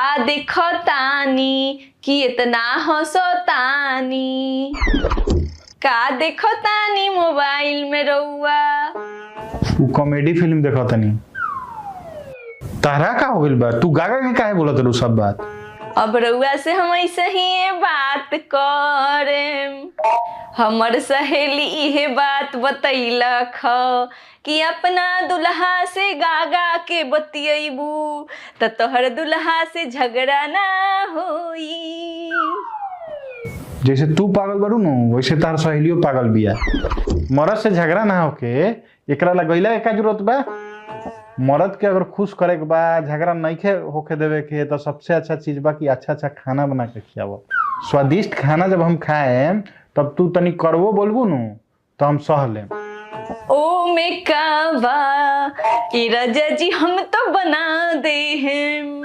का देखो तानी कि इतना हंसो तानी, का देखो तानी मोबाइल में रउआ। तू कॉमेडी फिल्म देखा तनी। तारा का हो गइल बा? तू गागा के काहे बोलत रहू सब बात? अब रउआ से हम ऐसे ही बात करेम। हमर सहेली इहे बात बतैलक ह कि अपना दुल्हा से गागा के बतियबू त तोहर दुल्हा से झगड़ा ना होई। जैसे तू पागल बारू न वैसे तार सहेलियो पागल बिया। मर्द से झगड़ा ना होके एकरा लगैला के का जरूरत बा? मर्द के अगर खुश करे के बा, झगड़ा नहीं होके देवे के, तो सबसे अच्छा चीज बा कि अच्छा अच्छा खाना बना के खियावो। स्वादिष्ट खाना जब हम खाएम तब तू तनी करवो बोलबू न तो हम सह लेम। ओ में का बा कि राजा जी हम तो बना दे हम।